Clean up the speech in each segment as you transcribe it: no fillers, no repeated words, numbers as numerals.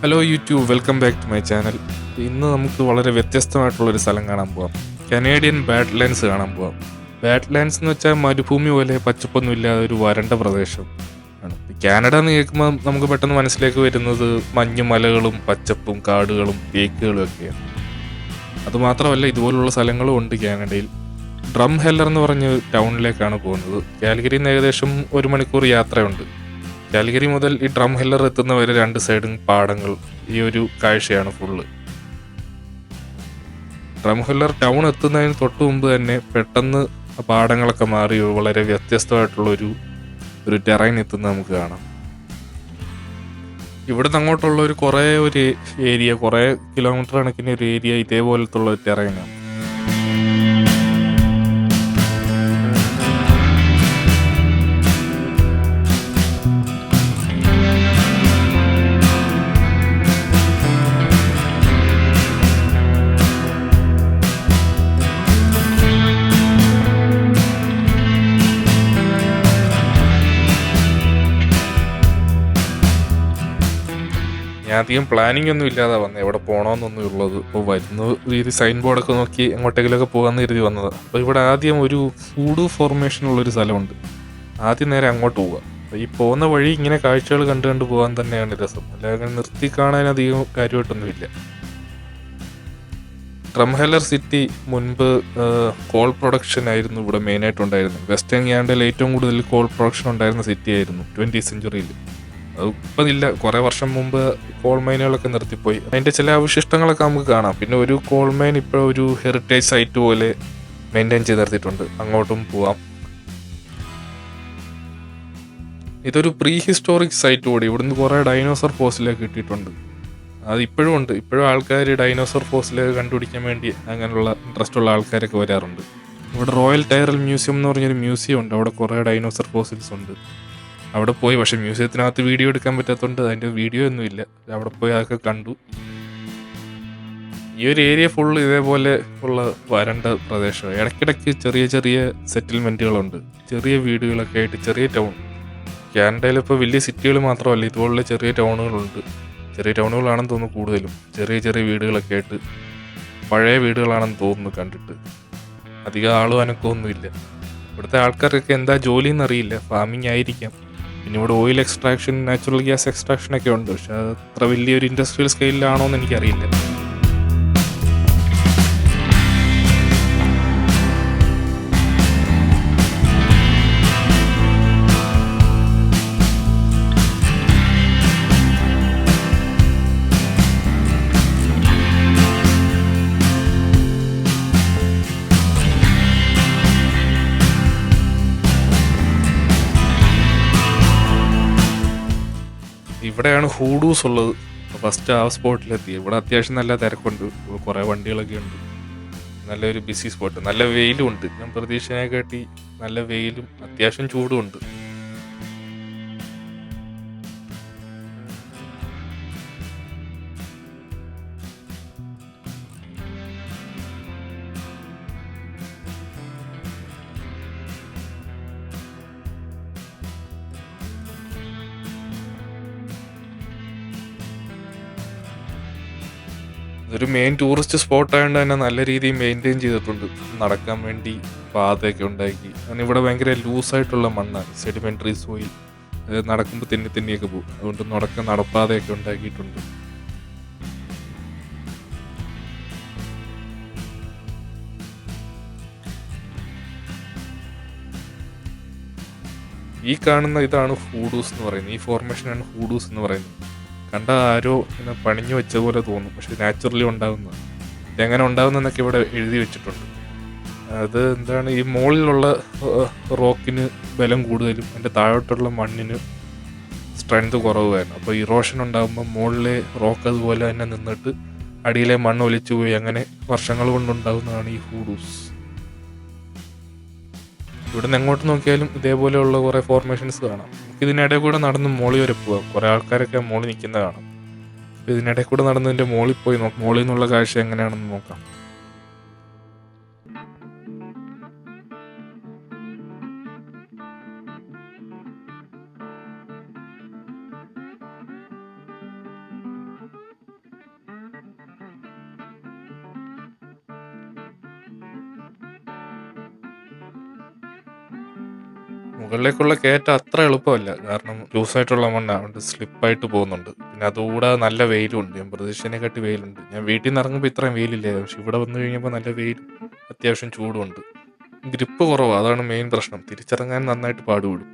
Hello YouTube, welcome back to my channel. ഇന്ന് നമുക്ക് വളരെ വ്യത്യസ്തമായിട്ടുള്ളൊരു സ്ഥലം കാണാൻ പോവാം. കനേഡിയൻ ബാഡ്ലാൻഡ്സ് കാണാൻ പോവാം. ബാഡ്ലാൻഡ്സ് എന്ന് വെച്ചാൽ മരുഭൂമി പോലെ പച്ചപ്പൊന്നും ഇല്ലാതെ ഒരു വരണ്ട പ്രദേശം ആണ്. കാനഡ എന്ന് കേൾക്കുമ്പോൾ നമുക്ക് പെട്ടെന്ന് മനസ്സിലേക്ക് വരുന്നത് മഞ്ഞുമലകളും പച്ചപ്പും കാടുകളും തേക്കുകളും ഒക്കെയാണ്. അതുമാത്രമല്ല, ഇതുപോലുള്ള സ്ഥലങ്ങളും ഉണ്ട് കാനഡയിൽ. ഡ്രം ഹെല്ലർ എന്ന് പറഞ്ഞ ടൗണിലേക്കാണ് പോകുന്നത്. കാൽഗരിയിൽ നിന്ന് ഏകദേശം 1 മണിക്കൂർ യാത്രയുണ്ട്. കാലിക്കരി മുതൽ ഈ ഡ്രം ഹില്ലർ എത്തുന്നവരെ 2 സൈഡും പാടങ്ങൾ. ഈ ഒരു കാഴ്ചയാണ് ഫുള്ള്. ഡ്രം ഹില്ലർ ടൗൺ എത്തുന്നതിന് തൊട്ട് മുമ്പ് തന്നെ പെട്ടെന്ന് പാടങ്ങളൊക്കെ മാറി വളരെ വ്യത്യസ്തമായിട്ടുള്ള ഒരു ടെറൈൻ എത്തുന്നത് നമുക്ക് കാണാം. ഇവിടുന്ന് അങ്ങോട്ടുള്ള ഒരു ഏരിയ, കുറേ കിലോമീറ്റർ കണക്കിന് ഒരു ഏരിയ ഇതേപോലത്തുള്ള ഒരു ടെറൈനാണ്. ഞാൻ അധികം പ്ലാനിങ് ഒന്നും ഇല്ലാതെ വന്നത്, എവിടെ പോകണമെന്നൊന്നും ഉള്ളത്. ഇപ്പോൾ വരുന്ന രീതി സൈൻ ബോർഡൊക്കെ നോക്കി എങ്ങോട്ടെങ്കിലുമൊക്കെ പോകാമെന്ന് കരുതി വന്നത്. അപ്പോൾ ഇവിടെ ആദ്യം ഒരു ഫൂഡു ഫോർമേഷനുള്ളൊരു സ്ഥലമുണ്ട്. ആദ്യം നേരെ അങ്ങോട്ട് പോവുക. അപ്പോൾ ഈ പോകുന്ന വഴി ഇങ്ങനെ കാഴ്ചകൾ കണ്ട് പോകാൻ തന്നെയാണ് രസം. അല്ലാതെ നിർത്തി കാണാൻ അധികം കാര്യമായിട്ടൊന്നുമില്ല. ഡ്രം ഹെല്ലർ സിറ്റി മുൻപ് കോൾ പ്രൊഡക്ഷൻ ആയിരുന്നു ഇവിടെ മെയിനായിട്ടുണ്ടായിരുന്നത്. വെസ്റ്റേൺ കാനഡയിൽ ഏറ്റവും കൂടുതൽ കോൾ പ്രൊഡക്ഷൻ ഉണ്ടായിരുന്ന സിറ്റി ആയിരുന്നു 20th സെഞ്ചുറിയിൽ. അത് ഇപ്പം ഇല്ല, കുറേ വർഷം മുമ്പ് കോൾ മൈനുകളൊക്കെ നിർത്തിപ്പോയി. അതിൻ്റെ ചില അവശിഷ്ടങ്ങളൊക്കെ നമുക്ക് കാണാം. പിന്നെ ഒരു കോൾ മൈൻ ഇപ്പോൾ ഒരു ഹെറിറ്റേജ് സൈറ്റ് പോലെ മെയിൻറ്റെയിൻ ചെയ്ത് നിർത്തിയിട്ടുണ്ട്. അങ്ങോട്ടും പോവാം. ഇതൊരു പ്രീ ഹിസ്റ്റോറിക് സൈറ്റ് കൂടി. ഇവിടുന്ന് കുറേ ഡൈനോസർ ഫോസിലൊക്കെ കിട്ടിയിട്ടുണ്ട്. അത് ഇപ്പോഴും ഉണ്ട്. ഇപ്പോഴും ആൾക്കാർ ഡൈനോസർ ഫോസിലൊക്കെ കണ്ടുപിടിക്കാൻ വേണ്ടി അങ്ങനെയുള്ള ഇൻട്രസ്റ്റ് ഉള്ള ആൾക്കാരൊക്കെ വരാറുണ്ട്. ഇവിടെ റോയൽ ടൈറൽ മ്യൂസിയം എന്ന് പറഞ്ഞൊരു മ്യൂസിയം ഉണ്ട്. അവിടെ കുറേ ഡൈനോസർ ഫോസിൽസ് ഉണ്ട്. അവിടെ പോയി, പക്ഷെ മ്യൂസിയത്തിനകത്ത് വീഡിയോ എടുക്കാൻ പറ്റാത്തതുകൊണ്ട് അതിൻ്റെ വീഡിയോ ഒന്നുമില്ല. അവിടെ പോയി അതൊക്കെ കണ്ടു. ഈ ഒരു ഏരിയ ഫുള്ള് ഇതേപോലെ ഉള്ള വരണ്ട പ്രദേശമാണ്. ഇടയ്ക്കിടയ്ക്ക് ചെറിയ ചെറിയ സെറ്റിൽമെൻറ്റുകളുണ്ട്, ചെറിയ വീടുകളൊക്കെ ആയിട്ട്. ചെറിയ ടൗൺ. കാനഡയിൽ ഇപ്പോൾ വലിയ സിറ്റികൾ മാത്രമല്ല, ഇതുപോലുള്ള ചെറിയ ടൗണുകളുണ്ട്. ചെറിയ ടൗണുകളാണെന്ന് തോന്നുന്നു കൂടുതലും. ചെറിയ ചെറിയ വീടുകളൊക്കെ ആയിട്ട്, പഴയ വീടുകളാണെന്ന് തോന്നുന്നു കണ്ടിട്ട്. അധികം ആളും അനക്കമൊന്നുമില്ല. ഇവിടുത്തെ ആൾക്കാർക്കൊക്കെ എന്താ ജോലി എന്നറിയില്ല. ഫാമിംഗ് ആയിരിക്കാം. പിന്നെ ഇവിടെ oil extraction, natural gas extraction ഒക്കെ ഉണ്ട്. പക്ഷെ അത് അത്ര വലിയൊരു ഇൻഡസ്ട്രിയൽ സ്കെയിലാണോ എന്ന് എനിക്കറിയില്ല. ഇവിടെയാണ് ഹൂഡൂസ് ഉള്ളത്. ഫസ്റ്റ് ആ സ്പോട്ടിലെത്തി. ഇവിടെ അത്യാവശ്യം നല്ല തിരക്കുണ്ട്. കുറേ വണ്ടികളൊക്കെ ഉണ്ട്. നല്ലൊരു ബിസി സ്പോട്ട്. നല്ല വെയിലും ഉണ്ട്. ഞാൻ പ്രതീക്ഷയെ കാട്ടി നല്ല വെയിലും അത്യാവശ്യം ചൂടും ഉണ്ട്. ഇതൊരു മെയിൻ ടൂറിസ്റ്റ് സ്പോട്ട് ആയതുകൊണ്ട് തന്നെ നല്ല രീതിയിൽ മെയിൻറ്റെയിൻ ചെയ്തിട്ടുണ്ട്. നടക്കാൻ വേണ്ടി പാതയൊക്കെ ഉണ്ടാക്കി. കാരണം ഇവിടെ ഭയങ്കര ലൂസായിട്ടുള്ള മണ്ണാണ്, സെഡിമെൻ്ററി സോയിൽ. നടക്കുമ്പോൾ തെന്നിയൊക്കെ പോകും. അതുകൊണ്ട് നടപ്പാതയൊക്കെ ഉണ്ടാക്കിയിട്ടുണ്ട്. ഈ കാണുന്ന ഇതാണ് ഹൂഡൂസ് എന്ന് പറയുന്നത്. ഈ ഫോർമേഷനാണ് ഹൂഡൂസ് എന്ന് പറയുന്നത്. കണ്ട ആരോ ഇങ്ങനെ പണിഞ്ഞു വെച്ച പോലെ തോന്നും, പക്ഷെ നാച്ചുറലി ഉണ്ടാകുന്നത്. ഇതെങ്ങനെ ഉണ്ടാകുന്നതെന്നൊക്കെ ഇവിടെ എഴുതി വെച്ചിട്ടുണ്ട്. അത് എന്താണ്, ഈ മുകളിലുള്ള റോക്കിന് ബലം കൂടുതലും അതിൻ്റെ താഴോട്ടുള്ള മണ്ണിന് സ്ട്രെങ്ത് കുറവുമായിരുന്നു. അപ്പോൾ ഇറോഷൻ ഉണ്ടാകുമ്പോൾ മുകളിലെ റോക്ക് അതുപോലെ തന്നെ നിന്നിട്ട് അടിയിലെ മണ്ണ് ഒലിച്ചു പോയി അങ്ങനെ വർഷങ്ങൾ കൊണ്ടുണ്ടാകുന്നതാണ് ഈ ഹൂഡൂസ്. ഇവിടുന്ന് എങ്ങോട്ട് നോക്കിയാലും ഇതേപോലെയുള്ള കുറേ ഫോർമേഷൻസ് കാണാം. നമുക്ക് ഇതിനിടയിൽ കൂടെ നടന്ന് മോളി വരെ പോകാം. കുറേ ആൾക്കാരൊക്കെ മോളിൽ നിൽക്കുന്നത് കാണാം. ഇതിനിടയിൽ കൂടെ നടന്നതിൻ്റെ മോളിൽ പോയി മോളിൽ നിന്നുള്ള കാഴ്ച എങ്ങനെയാണെന്ന് നോക്കാം. മുകളിലേക്കുള്ള കയറ്റം അത്ര എളുപ്പമല്ല. കാരണം ലൂസായിട്ടുള്ള മണ്ണാണ്. അതുകൊണ്ട് സ്ലിപ്പായിട്ട് പോകുന്നുണ്ട്. പിന്നെ അതുകൂടാതെ നല്ല വെയിലുണ്ട്. ഞാൻ പ്രതീക്ഷിച്ചതിനെക്കാട്ടി വെയിലുണ്ട്. ഞാൻ വീട്ടിൽ നിന്ന് ഇറങ്ങുമ്പോൾ ഇത്രയും വെയിലില്ലായിരുന്നു. പക്ഷെ ഇവിടെ വന്നു കഴിഞ്ഞപ്പോൾ നല്ല വെയിലും അത്യാവശ്യം ചൂടുമുണ്ട്. ഗ്രിപ്പ് കുറവാണ്. അതാണ് മെയിൻ പ്രശ്നം. തിരിച്ചിറങ്ങാൻ നന്നായിട്ട് പാടുപെടും.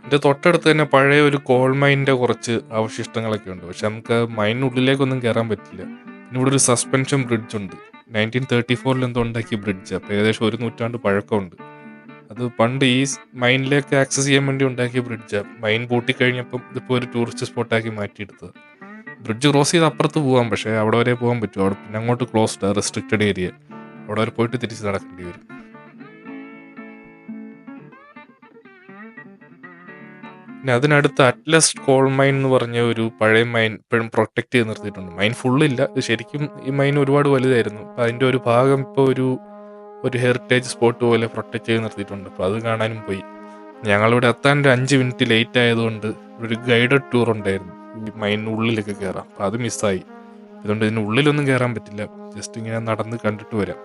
എൻ്റെ തൊട്ടടുത്ത് തന്നെ പഴയ ഒരു കോൾ മൈനിൻ്റെ കുറച്ച് അവശിഷ്ടങ്ങളൊക്കെ ഉണ്ട്. പക്ഷെ നമുക്ക് മൈനിനുള്ളിലേക്കൊന്നും കയറാൻ പറ്റില്ല. പിന്നെ ഇവിടെ ഒരു സസ്പെൻഷൻ ബ്രിഡ്ജ് ഉണ്ട്. 1934 എന്തോ ഉണ്ടാക്കിയ ബ്രിഡ്ജ്. അപ്പോൾ ഏകദേശം 1 നൂറ്റാണ്ട് പഴക്കമുണ്ട്. അത് പണ്ട് ഈ മൈനിലേക്ക് ആക്സസ് ചെയ്യാൻ വേണ്ടി ഉണ്ടാക്കിയ ബ്രിഡ്ജാണ്. മൈൻ പൂട്ടിക്കഴിഞ്ഞപ്പം ഇതിപ്പോൾ ഒരു ടൂറിസ്റ്റ് സ്പോട്ടാക്കി മാറ്റിയെടുത്തത്. ബ്രിഡ്ജ് ക്രോസ് ചെയ്ത് അപ്പുറത്ത് പോകാം. പക്ഷേ അവിടെ വരെ പോകാൻ പറ്റും. അവിടെ പിന്നെ അങ്ങോട്ട് ക്ലോസ്ഡ്, റെസ്ട്രിക്റ്റഡ് ഏരിയ. അവിടെ വരെ പോയിട്ട് തിരിച്ച് നടക്കേണ്ടി വരും. പിന്നെ അതിനടുത്ത് അറ്റ്ലസ് കോൾ മൈൻ എന്ന് പറഞ്ഞ ഒരു പഴയ മൈൻ ഇപ്പോഴും പ്രൊട്ടക്ട് ചെയ്ത് നിർത്തിയിട്ടുണ്ട്. മൈൻ ഫുള്ളില്ല. ഇത് ശരിക്കും ഈ മൈൻ ഒരുപാട് വലുതായിരുന്നു. അപ്പോൾ അതിൻ്റെ ഒരു ഭാഗം ഇപ്പോൾ ഒരു ഹെറിറ്റേജ് സ്പോട്ട് പോലെ പ്രൊട്ടക്ട് ചെയ്ത് നിർത്തിയിട്ടുണ്ട്. അപ്പോൾ അത് കാണാനും പോയി. ഞങ്ങളിവിടെ എത്താൻ ഒരു 5 മിനിറ്റ് ലേറ്റ് ആയതുകൊണ്ട് ഒരു ഗൈഡഡ് ടൂർ ഉണ്ടായിരുന്നു. ഈ മൈനിനുള്ളിലൊക്കെ കയറാം. അപ്പോൾ അത് മിസ്സായി. അതുകൊണ്ട് ഇതിനുള്ളിലൊന്നും കയറാൻ പറ്റില്ല. ജസ്റ്റ് ഇങ്ങനെ നടന്ന് കണ്ടിട്ട് വരാം.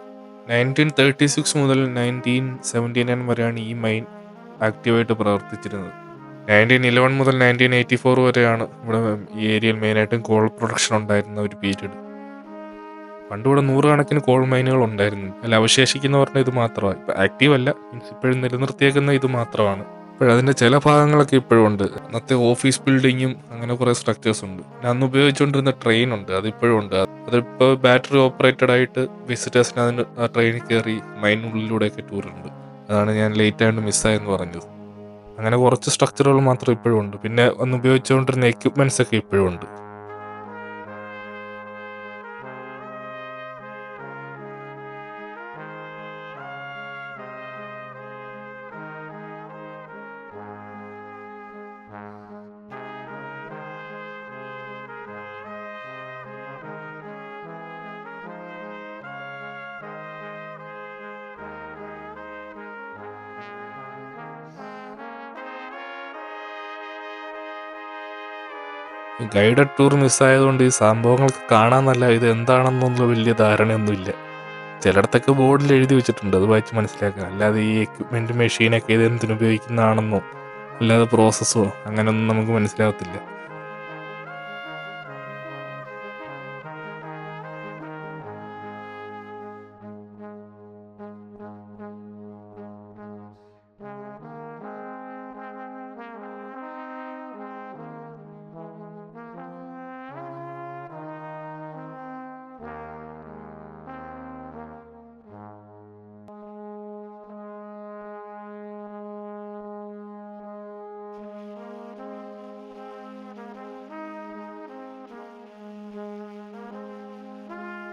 1936 മുതൽ 1979 വരെയാണ് ഈ മൈൻ ആക്റ്റീവായിട്ട് പ്രവർത്തിച്ചിരുന്നത്. 1911 മുതൽ 1984 വരെയാണ് ഇവിടെ ഈ ഏരിയയിൽ മെയിനായിട്ടും കോൾ പ്രൊഡക്ഷൻ ഉണ്ടായിരുന്ന ഒരു പീരീഡ്. പണ്ട് ഇവിടെ 100 കണക്കിന് കോൾ മൈനുകൾ ഉണ്ടായിരുന്നു. അതിൽ അവശേഷിക്കുന്ന പറഞ്ഞാൽ ഇത് മാത്രമാണ്. ഇപ്പം ആക്റ്റീവ് അല്ല, മീൻസ് ഇപ്പോഴും നിലനിർത്തിയേക്കുന്ന ഇത് മാത്രമാണ്. ഇപ്പോഴതിൻ്റെ ചില ഭാഗങ്ങളൊക്കെ ഇപ്പോഴും ഉണ്ട്. അന്നത്തെ ഓഫീസ് ബിൽഡിങ്ങും അങ്ങനെ കുറേ സ്ട്രക്ചേഴ്സ് ഉണ്ട്. പിന്നെ അന്ന് ഉപയോഗിച്ചുകൊണ്ടിരുന്ന ട്രെയിൻ ഉണ്ട്, അതിപ്പോഴും ഉണ്ട്. അതിപ്പോൾ ബാറ്ററി ഓപ്പറേറ്റഡ് ആയിട്ട് വിസിറ്റേഴ്സിന് അതിന് ആ ട്രെയിനിൽ കയറി മൈനുള്ളിലൂടെയൊക്കെ ടൂറുണ്ട്. അതാണ് ഞാൻ ലേറ്റ് ആയിട്ട് മിസ്സായെന്ന് പറഞ്ഞത്. അങ്ങനെ കുറച്ച് സ്ട്രക്ചറുകൾ മാത്രം ഇപ്പോഴും ഉണ്ട്. പിന്നെ അന്ന് ഉപയോഗിച്ചുകൊണ്ടിരുന്ന എക്യുപ്മെന്റ്സ് ഒക്കെ ഇപ്പോഴും ഉണ്ട്. ഗൈഡഡ് ടൂർ മിസ്സായതുകൊണ്ട് ഈ സംഭവങ്ങൾക്ക് കാണാനല്ല, ഇത് എന്താണെന്നുള്ള വലിയ ധാരണയൊന്നുമില്ല. ചിലയിടത്തൊക്കെ ബോർഡിൽ എഴുതി വെച്ചിട്ടുണ്ട്, അത് വായിച്ച് മനസ്സിലാക്കുക. അല്ലാതെ ഈ എക്യുപ്മെന്റ് മെഷീനൊക്കെ ഇത് എന്തിനുപയോഗിക്കുന്നതാണെന്നോ അല്ലാതെ പ്രോസസ്സോ അങ്ങനെയൊന്നും നമുക്ക് മനസ്സിലാകത്തില്ല.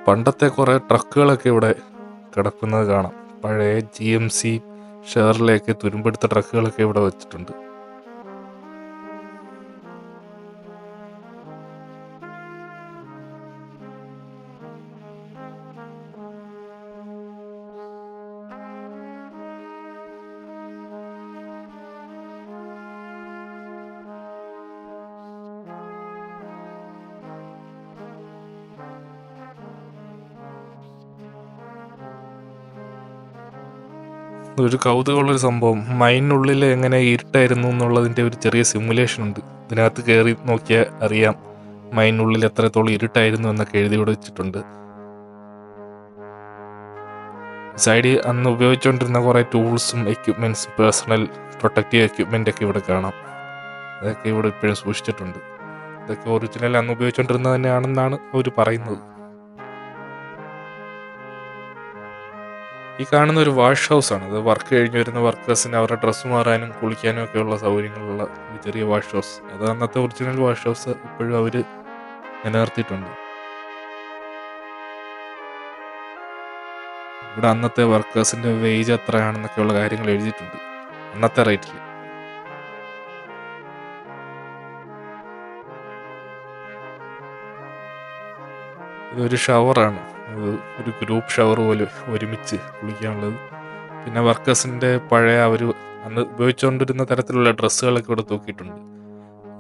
പണ്ടത്തെ കുറേ ട്രക്കുകളൊക്കെ ഇവിടെ കിടക്കുന്നത് കാണാം. പഴയ GMC ഷെയറിലേക്ക് തുരുമ്പെടുത്ത ട്രക്കുകളൊക്കെ ഇവിടെ വെച്ചിട്ടുണ്ട്. ഒരു കൗതുകമുള്ളൊരു സംഭവം, മൈനിനുള്ളിൽ എങ്ങനെ ഇരുട്ടായിരുന്നു എന്നുള്ളതിൻ്റെ ഒരു ചെറിയ സിമുലേഷൻ ഉണ്ട്. ഇതിനകത്ത് കയറി നോക്കിയാൽ അറിയാം മൈനിനുള്ളിൽ എത്രത്തോളം ഇരുട്ടായിരുന്നു എന്നൊക്കെ എഴുതി ഇവിടെ വെച്ചിട്ടുണ്ട്. സൈഡിൽ അന്ന് ഉപയോഗിച്ചുകൊണ്ടിരുന്ന കുറേ ടൂൾസും എക്യുപ്മെൻറ്റ്സും പേഴ്സണൽ പ്രൊട്ടക്റ്റീവ് എക്യുപ്മെൻ്റ് ഒക്കെ ഇവിടെ കാണാം. അതൊക്കെ ഇവിടെ ഇപ്പോഴും സൂക്ഷിച്ചിട്ടുണ്ട്. ഇതൊക്കെ ഒറിജിനൽ അന്ന് ഉപയോഗിച്ചുകൊണ്ടിരുന്നത് തന്നെയാണെന്നാണ് അവർ പറയുന്നത്. ഈ കാണുന്ന ഒരു വാഷ് ഹൗസാണ്. അത് വർക്ക് കഴിഞ്ഞ് വരുന്ന വർക്കേഴ്സിന് അവരുടെ ഡ്രസ്സ് മാറാനും കുളിക്കാനും ഒക്കെയുള്ള സൗകര്യങ്ങളുള്ള ഒരു ചെറിയ വാഷ് ഹൗസ്. അത് അന്നത്തെ ഒറിജിനൽ വാഷ് ഹൗസ് ഇപ്പോഴും അവർ നിലനിർത്തിയിട്ടുണ്ട്. ഇവിടെ അന്നത്തെ വർക്കേഴ്സിൻ്റെ വേജ് എത്രയാണെന്നൊക്കെയുള്ള കാര്യങ്ങൾ എഴുതിയിട്ടുണ്ട്. അന്നത്തെ റേറ്റിൽ. ഇതൊരു ഷവറാണ്. അത് ഒരു ഗ്രൂപ്പ് ഷവർ പോലെ ഒരുമിച്ച് കുളിക്കാനുള്ളത്. പിന്നെ വർക്കേഴ്സിൻ്റെ പഴയ അവർ അന്ന് ഉപയോഗിച്ചുകൊണ്ടിരുന്ന തരത്തിലുള്ള ഡ്രസ്സുകളൊക്കെ ഇവിടെ തൂക്കിയിട്ടുണ്ട്.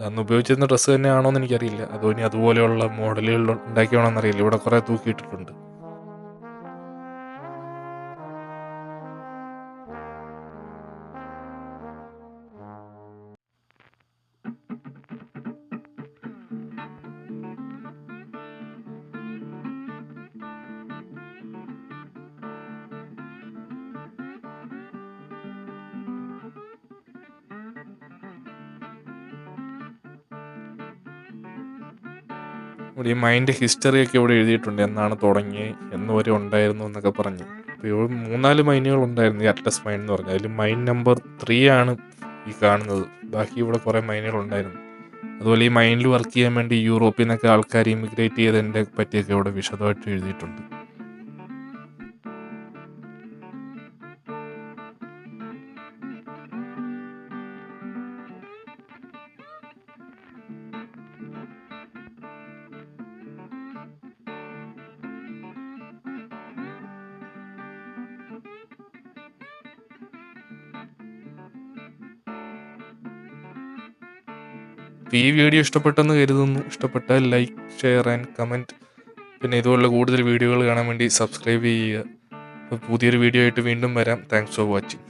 അന്ന് ഉപയോഗിച്ചിരുന്ന ഡ്രസ്സ് തന്നെയാണോ എന്ന് എനിക്കറിയില്ല. അതോ ഇനി അതുപോലെയുള്ള മോഡലുകൾ ഉണ്ടാക്കിയാണോ എന്നറിയില്ല. ഇവിടെ കുറേ തൂക്കിയിട്ടിട്ടുണ്ട്. ഇവിടെ ഈ മൈൻ്റെ ഹിസ്റ്ററിയൊക്കെ ഇവിടെ എഴുതിയിട്ടുണ്ട്. എന്നാണ് തുടങ്ങി, എന്ന് വരെ ഉണ്ടായിരുന്നു എന്നൊക്കെ പറഞ്ഞ്. അപ്പോൾ ഇവിടെ 3-4 മൈനുകൾ ഉണ്ടായിരുന്നു ഈ അറ്റ്ലസ് മൈൻ എന്ന് പറഞ്ഞാൽ. അതിൽ മൈൻ നമ്പർ 3 ആണ് ഈ കാണുന്നത്. ബാക്കി ഇവിടെ കുറേ മൈനുകൾ ഉണ്ടായിരുന്നു. അതുപോലെ ഈ മൈനിൽ വർക്ക് ചെയ്യാൻ വേണ്ടി യൂറോപ്പിൽ നിന്നൊക്കെ ആൾക്കാർ ഇമിഗ്രേറ്റ് ചെയ്തതിൻ്റെ പറ്റിയൊക്കെ ഇവിടെ വിശദമായിട്ട് എഴുതിയിട്ടുണ്ട്. ഈ വീഡിയോ ഇഷ്ടപ്പെട്ടെന്ന് കരുതുന്നു. ഇഷ്ടപ്പെട്ടാൽ ലൈക്ക്, ഷെയർ ആൻഡ് കമൻറ്റ്. പിന്നെ ഇതുപോലുള്ള കൂടുതൽ വീഡിയോകൾ കാണാൻ വേണ്ടി സബ്സ്ക്രൈബ് ചെയ്യുക. അപ്പോൾ പുതിയൊരു വീഡിയോ ആയിട്ട് വീണ്ടും വരാം. Thanks for watching.